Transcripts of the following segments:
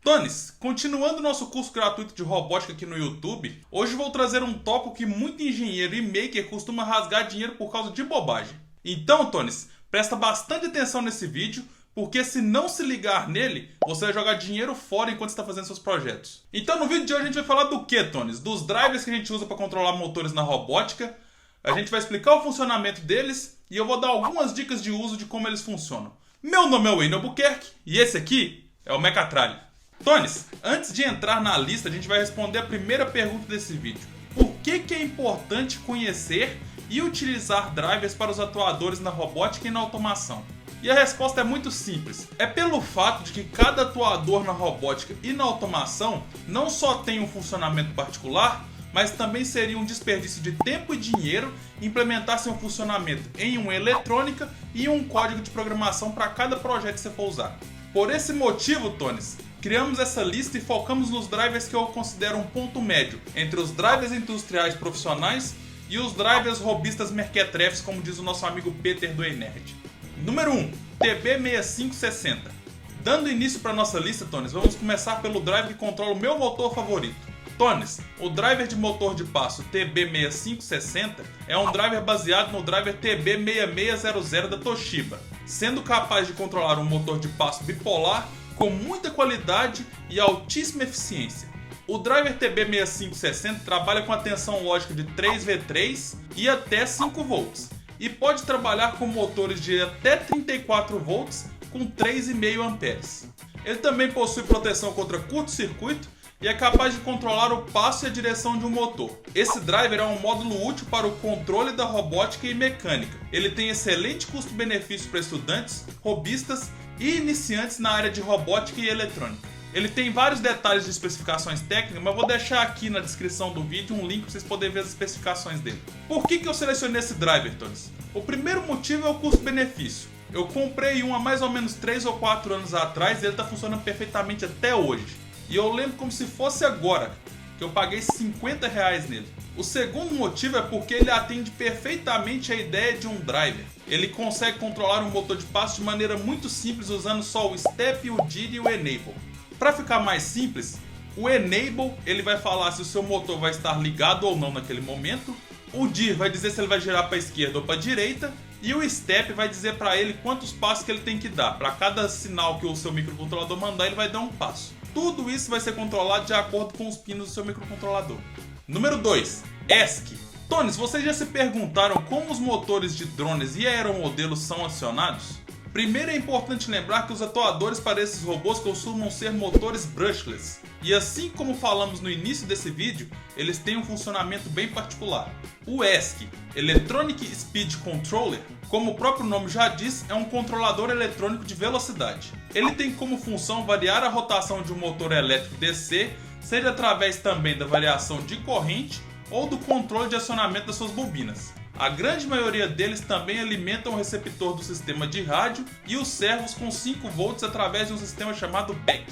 Tones, continuando nosso curso gratuito de robótica aqui no YouTube, hoje vou trazer um tópico que muito engenheiro e maker costuma rasgar dinheiro por causa de bobagem. Então, Tones, presta bastante atenção nesse vídeo, porque se não se ligar nele, você vai jogar dinheiro fora enquanto está fazendo seus projetos. Então no vídeo de hoje a gente vai falar do que, Tones? Dos drivers que a gente usa para controlar motores na robótica, a gente vai explicar o funcionamento deles e eu vou dar algumas dicas de uso de como eles funcionam. Meu nome é Wayne Albuquerque e esse aqui é o Mecatralha. Tones, antes de entrar na lista, a gente vai responder a primeira pergunta desse vídeo. Por que é importante conhecer e utilizar drivers para os atuadores na robótica e na automação? E a resposta é muito simples. É pelo fato de que cada atuador na robótica e na automação não só tem um funcionamento particular, mas também seria um desperdício de tempo e dinheiro implementar seu funcionamento em uma eletrônica e um código de programação para cada projeto que você for usar. Por esse motivo, Tones, criamos essa lista e focamos nos drivers que eu considero um ponto médio entre os drivers industriais profissionais e os drivers robistas mequetrefes, como diz o nosso amigo Peter do Enerd. Número 1. TB6560. Dando início para nossa lista, Tones, vamos começar pelo driver que controla o meu motor favorito. Tones, o driver de motor de passo TB6560 é um driver baseado no driver TB6600 da Toshiba, sendo capaz de controlar um motor de passo bipolar com muita qualidade e altíssima eficiência. O driver TB6560 trabalha com a tensão lógica de 3V3 e até 5 volts. E pode trabalhar com motores de até 34 volts com 3,5 amperes. Ele também possui proteção contra curto-circuito e é capaz de controlar o passo e a direção de um motor. Esse driver é um módulo útil para o controle da robótica e mecânica. Ele tem excelente custo-benefício para estudantes, robistas e iniciantes na área de robótica e eletrônica. Ele tem vários detalhes de especificações técnicas, mas vou deixar aqui na descrição do vídeo um link para vocês poderem ver as especificações dele. Por que eu selecionei esse driver, Tones? O primeiro motivo é o custo-benefício. Eu comprei um há mais ou menos 3 ou 4 anos atrás e ele está funcionando perfeitamente até hoje. E eu lembro como se fosse agora, que eu paguei R$50 nele. O segundo motivo é porque ele atende perfeitamente a ideia de um driver. Ele consegue controlar um motor de passo de maneira muito simples usando só o Step, o DIR e o Enable. Para ficar mais simples, o Enable ele vai falar se o seu motor vai estar ligado ou não naquele momento. O DIR vai dizer se ele vai girar para a esquerda ou para a direita. E o Step vai dizer para ele quantos passos que ele tem que dar. Para cada sinal que o seu microcontrolador mandar, ele vai dar um passo. Tudo isso vai ser controlado de acordo com os pinos do seu microcontrolador. Número 2. ESC. Tones, vocês já se perguntaram como os motores de drones e aeromodelos são acionados? Primeiro é importante lembrar que os atuadores para esses robôs costumam ser motores brushless. E assim como falamos no início desse vídeo, eles têm um funcionamento bem particular. O ESC, Electronic Speed Controller, como o próprio nome já diz, é um controlador eletrônico de velocidade. Ele tem como função variar a rotação de um motor elétrico DC, seja através também da variação de corrente ou do controle de acionamento das suas bobinas. A grande maioria deles também alimentam o receptor do sistema de rádio e os servos com 5 volts através de um sistema chamado BEC.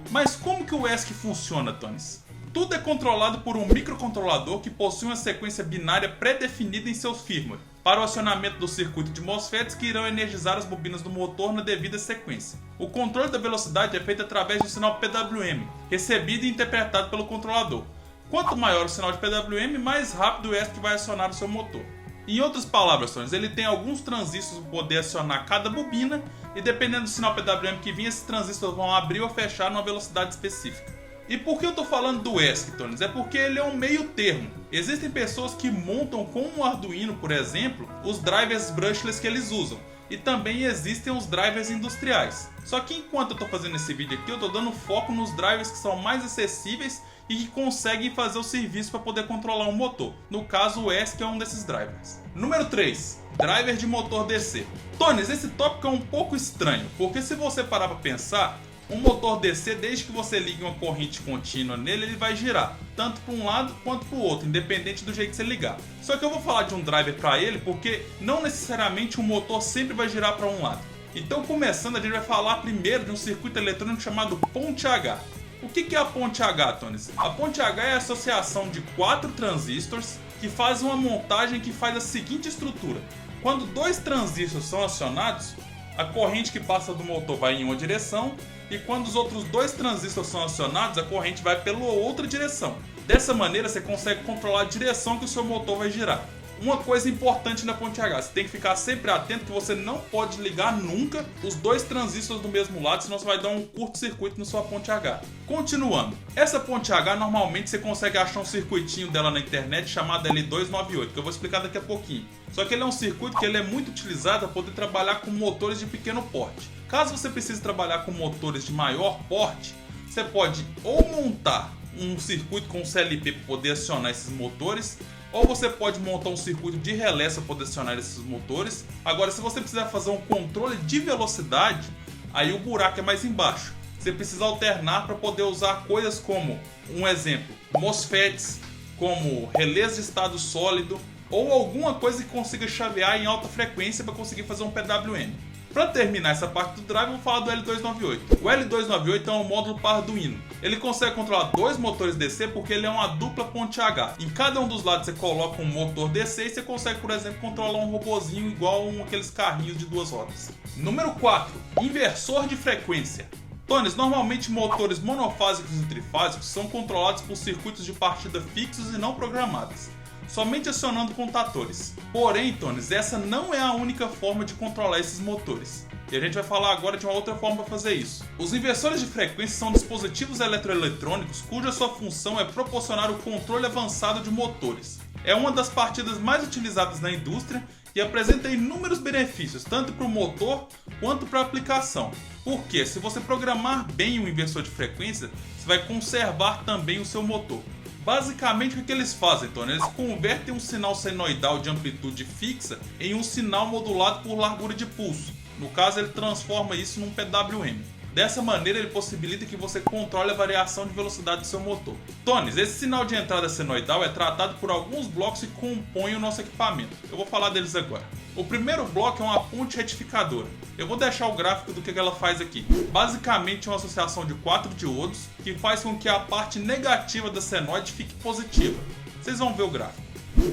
Mas como que o ESC funciona, Tones? Tudo é controlado por um microcontrolador que possui uma sequência binária pré-definida em seu firmware, para o acionamento do circuito de MOSFETs que irão energizar as bobinas do motor na devida sequência. O controle da velocidade é feito através do sinal PWM, recebido e interpretado pelo controlador. Quanto maior o sinal de PWM, mais rápido o ESC vai acionar o seu motor. Em outras palavras, Tones, ele tem alguns transistores para poder acionar cada bobina e dependendo do sinal PWM que vir, esses transistores vão abrir ou fechar numa velocidade específica. E por que eu estou falando do ESC, Tones? É porque ele é um meio termo. Existem pessoas que montam com um Arduino, por exemplo, os drivers brushless que eles usam. E também existem os drivers industriais. Só que enquanto eu estou fazendo esse vídeo aqui, eu estou dando foco nos drivers que são mais acessíveis e que conseguem fazer o serviço para poder controlar um motor. No caso, o ESC é um desses drivers. Número 3. Driver de motor DC. Tones, esse tópico é um pouco estranho, porque se você parar para pensar, um motor DC, desde que você ligue uma corrente contínua nele, ele vai girar, tanto para um lado quanto para o outro, independente do jeito que você ligar. Só que eu vou falar de um driver para ele, porque não necessariamente o motor sempre vai girar para um lado. Então, começando, a gente vai falar primeiro de um circuito eletrônico chamado ponte H. O que é a ponte H, Tones? A ponte H é a associação de 4 transistores que fazem uma montagem que faz a seguinte estrutura. Quando 2 transistores são acionados, a corrente que passa do motor vai em uma direção e quando os outros dois transistores são acionados, a corrente vai pela outra direção. Dessa maneira você consegue controlar a direção que o seu motor vai girar. Uma coisa importante na ponte H, você tem que ficar sempre atento que você não pode ligar nunca os dois transistores do mesmo lado, senão você vai dar um curto-circuito na sua ponte H. Continuando, essa ponte H normalmente você consegue achar um circuitinho dela na internet chamado L298, que eu vou explicar daqui a pouquinho. Só que ele é um circuito que ele é muito utilizado para poder trabalhar com motores de pequeno porte. Caso você precise trabalhar com motores de maior porte, você pode ou montar um circuito com CLP para poder acionar esses motores, ou você pode montar um circuito de relé para poder acionar esses motores. Agora, se você precisar fazer um controle de velocidade, aí o buraco é mais embaixo. Você precisa alternar para poder usar coisas como, um exemplo, MOSFETs, como relés de estado sólido, ou alguma coisa que consiga chavear em alta frequência para conseguir fazer um PWM. Para terminar essa parte do drive, eu vou falar do L298. O L298 é um módulo para Arduino. Ele consegue controlar dois motores DC porque ele é uma dupla ponte H. Em cada um dos lados você coloca um motor DC e você consegue, por exemplo, controlar um robozinho igual aqueles carrinhos de duas rodas. Número 4. Inversor de frequência. Tones, normalmente motores monofásicos e trifásicos são controlados por circuitos de partida fixos e não programados, somente acionando contatores. Porém, Tones, essa não é a única forma de controlar esses motores. E a gente vai falar agora de uma outra forma para fazer isso. Os inversores de frequência são dispositivos eletroeletrônicos cuja sua função é proporcionar o controle avançado de motores. É uma das partidas mais utilizadas na indústria e apresenta inúmeros benefícios, tanto para o motor quanto para a aplicação. Porque se você programar bem o inversor de frequência, você vai conservar também o seu motor. Basicamente o que eles fazem, Tony? Eles convertem um sinal senoidal de amplitude fixa em um sinal modulado por largura de pulso. No caso, ele transforma isso num PWM. Dessa maneira, ele possibilita que você controle a variação de velocidade do seu motor. Tony, esse sinal de entrada senoidal é tratado por alguns blocos que compõem o nosso equipamento. Eu vou falar deles agora. O primeiro bloco é uma ponte retificadora. Eu vou deixar o gráfico do que ela faz aqui. Basicamente é uma associação de 4 diodos que faz com que a parte negativa da senoide fique positiva. Vocês vão ver o gráfico.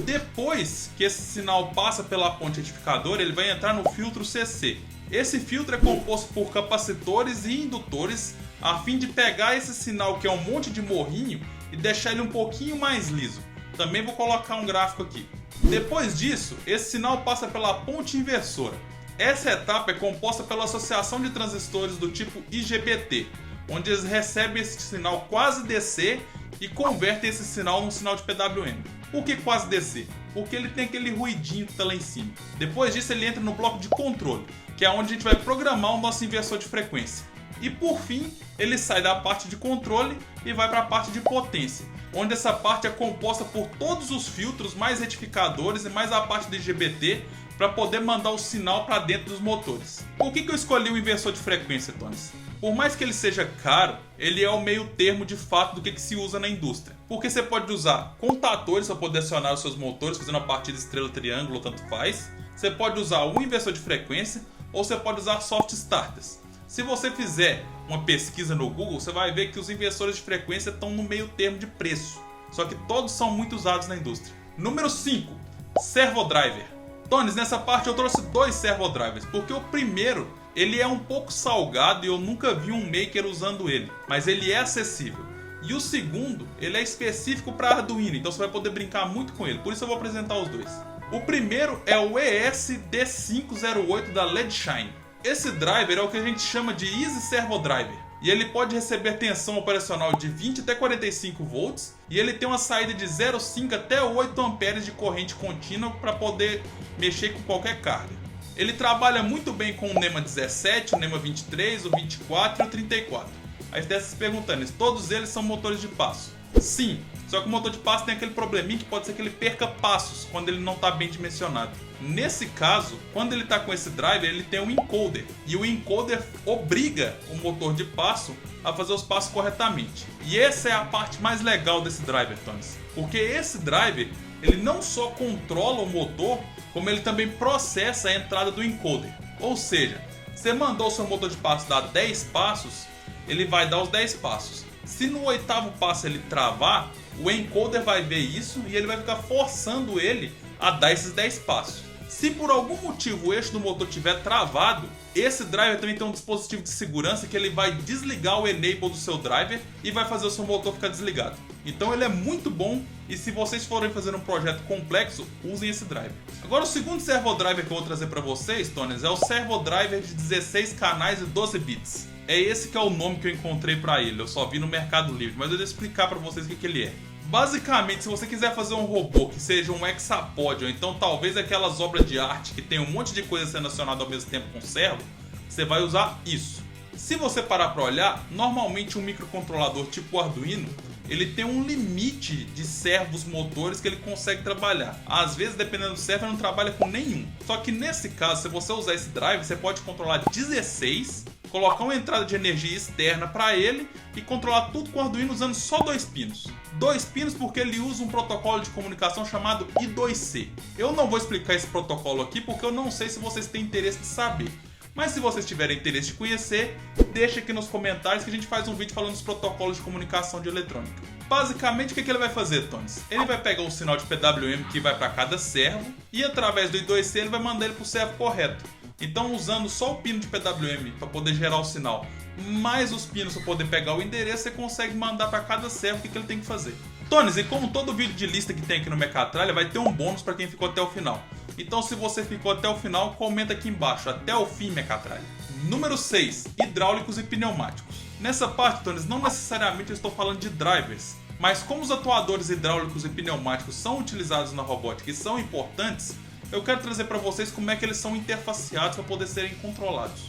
Depois que esse sinal passa pela ponte retificadora, ele vai entrar no filtro CC. Esse filtro é composto por capacitores e indutores a fim de pegar esse sinal que é um monte de morrinho e deixar ele um pouquinho mais liso. Também vou colocar um gráfico aqui. Depois disso, esse sinal passa pela ponte inversora. Essa etapa é composta pela associação de transistores do tipo IGBT, onde eles recebem esse sinal quase DC e convertem esse sinal num sinal de PWM. Por que quase DC? Porque ele tem aquele ruidinho que está lá em cima. Depois disso ele entra no bloco de controle, que é onde a gente vai programar o nosso inversor de frequência. E por fim, ele sai da parte de controle e vai para a parte de potência, onde essa parte é composta por todos os filtros, mais retificadores e mais a parte do IGBT, para poder mandar o sinal para dentro dos motores. Por que eu escolhi o inversor de frequência, Tones? Por mais que ele seja caro, ele é o meio termo de fato do que se usa na indústria. Porque você pode usar contatores para poder acionar os seus motores, fazendo a partida estrela-triângulo, tanto faz. Você pode usar um inversor de frequência, ou você pode usar soft starters. Se você fizer uma pesquisa no Google, você vai ver que os inversores de frequência estão no meio termo de preço. Só que todos são muito usados na indústria. Número 5. Servodriver. Tones, nessa parte eu trouxe 2 servodrivers, porque o primeiro ele é um pouco salgado e eu nunca vi um maker usando ele, mas ele é acessível. E o segundo, ele é específico para Arduino, então você vai poder brincar muito com ele, por isso eu vou apresentar os dois. O primeiro é o ES-D508 da Leadshine. Esse driver é o que a gente chama de Easy Servo Driver, e ele pode receber tensão operacional de 20 até 45 volts, e ele tem uma saída de 0,5 até 8 amperes de corrente contínua para poder mexer com qualquer carga. Ele trabalha muito bem com o NEMA 17, o NEMA 23, o 24 e o 34. Aí você está se perguntando, todos eles são motores de passo? Sim, só que o motor de passo tem aquele probleminha que pode ser que ele perca passos quando ele não está bem dimensionado. Nesse caso, quando ele está com esse driver, ele tem um encoder. E o encoder obriga o motor de passo a fazer os passos corretamente. E essa é a parte mais legal desse driver, Tones. Porque esse driver, ele não só controla o motor, como ele também processa a entrada do encoder. Ou seja, você mandou o seu motor de passo dar 10 passos, ele vai dar os 10 passos. Se no 8º passo ele travar, o encoder vai ver isso e ele vai ficar forçando ele a dar esses 10 passos. Se por algum motivo o eixo do motor estiver travado, esse driver também tem um dispositivo de segurança que ele vai desligar o enable do seu driver e vai fazer o seu motor ficar desligado. Então ele é muito bom e se vocês forem fazer um projeto complexo, usem esse driver. Agora o segundo servo driver que eu vou trazer para vocês, Tonys, é o servo driver de 16 canais e 12 bits. É esse que é o nome que eu encontrei para ele, eu só vi no Mercado Livre, mas eu vou explicar para vocês o que ele é. Basicamente, se você quiser fazer um robô que seja um hexapod, ou então talvez aquelas obras de arte que tem um monte de coisa sendo acionada ao mesmo tempo com o servo, você vai usar isso. Se você parar para olhar, normalmente um microcontrolador tipo Arduino, ele tem um limite de servos motores que ele consegue trabalhar. Às vezes, dependendo do servo, ele não trabalha com nenhum. Só que nesse caso, se você usar esse drive, você pode controlar 16, colocar uma entrada de energia externa para ele e controlar tudo com o Arduino usando só 2 pinos. 2 pinos porque ele usa um protocolo de comunicação chamado I2C. Eu não vou explicar esse protocolo aqui porque eu não sei se vocês têm interesse de saber. Mas se vocês tiverem interesse de conhecer, deixa aqui nos comentários que a gente faz um vídeo falando dos protocolos de comunicação de eletrônica. Basicamente, o que ele vai fazer, Tonys? Ele vai pegar o sinal de PWM que vai para cada servo e através do I2C ele vai mandar ele para o servo correto. Então, usando só o pino de PWM para poder gerar o sinal, mais os pinos para poder pegar o endereço, você consegue mandar para cada servo o que ele tem que fazer. Tonys, e como todo vídeo de lista que tem aqui no Mecatralha, vai ter um bônus para quem ficou até o final. Então, se você ficou até o final, comenta aqui embaixo, até o fim, Mecatralha. Número 6. Hidráulicos e pneumáticos. Nessa parte, Tonys, não necessariamente eu estou falando de drivers, mas como os atuadores hidráulicos e pneumáticos são utilizados na robótica e são importantes, eu quero trazer para vocês como é que eles são interfaceados para poder serem controlados.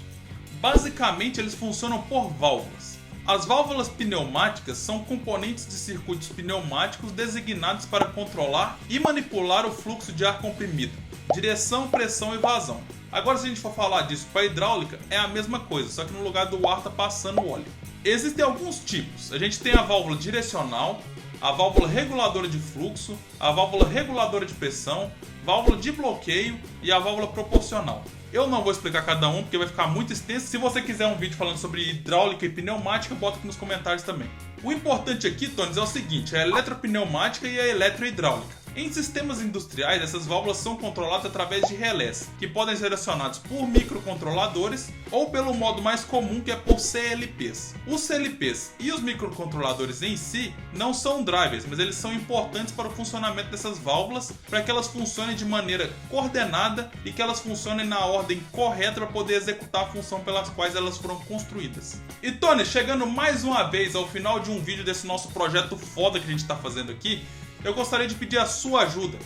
Basicamente, eles funcionam por válvulas. As válvulas pneumáticas são componentes de circuitos pneumáticos designados para controlar e manipular o fluxo de ar comprimido, direção, pressão e vazão. Agora, se a gente for falar disso para a hidráulica, é a mesma coisa, só que no lugar do ar está passando o óleo. Existem alguns tipos. A gente tem a válvula direcional, a válvula reguladora de fluxo, a válvula reguladora de pressão, válvula de bloqueio e a válvula proporcional. Eu não vou explicar cada um porque vai ficar muito extenso. Se você quiser um vídeo falando sobre hidráulica e pneumática, bota aqui nos comentários também. O importante aqui, Tonys, é o seguinte, é a eletropneumática e a eletrohidráulica. Em sistemas industriais, essas válvulas são controladas através de relés, que podem ser acionados por microcontroladores ou pelo modo mais comum, que é por CLPs. Os CLPs e os microcontroladores em si não são drivers, mas eles são importantes para o funcionamento dessas válvulas, para que elas funcionem de maneira coordenada e que elas funcionem na ordem correta para poder executar a função pelas quais elas foram construídas. E Tonys, chegando mais uma vez ao final de um vídeo desse nosso projeto foda que a gente está fazendo aqui, eu gostaria de pedir a sua ajuda,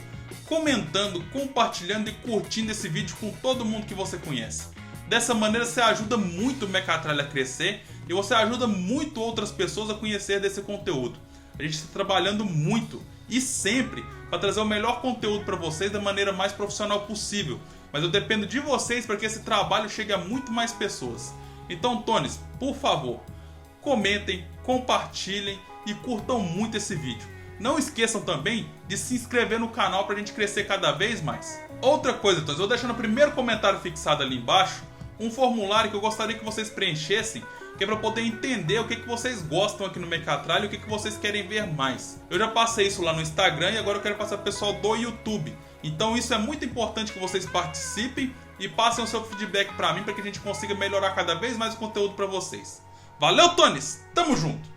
comentando, compartilhando e curtindo esse vídeo com todo mundo que você conhece. Dessa maneira você ajuda muito o Mecatralha a crescer e você ajuda muito outras pessoas a conhecer desse conteúdo. A gente está trabalhando muito e sempre para trazer o melhor conteúdo para vocês da maneira mais profissional possível. Mas eu dependo de vocês para que esse trabalho chegue a muito mais pessoas. Então, Tonys, por favor, comentem, compartilhem e curtam muito esse vídeo. Não esqueçam também de se inscrever no canal para a gente crescer cada vez mais. Outra coisa, Tonys, eu vou deixar no primeiro comentário fixado ali embaixo um formulário que eu gostaria que vocês preenchessem, que é para poder entender o que vocês gostam aqui no Mecatralha e o que vocês querem ver mais. Eu já passei isso lá no Instagram e agora eu quero passar para o pessoal do YouTube. Então isso é muito importante que vocês participem e passem o seu feedback para mim para que a gente consiga melhorar cada vez mais o conteúdo para vocês. Valeu, Tonys! Tamo junto!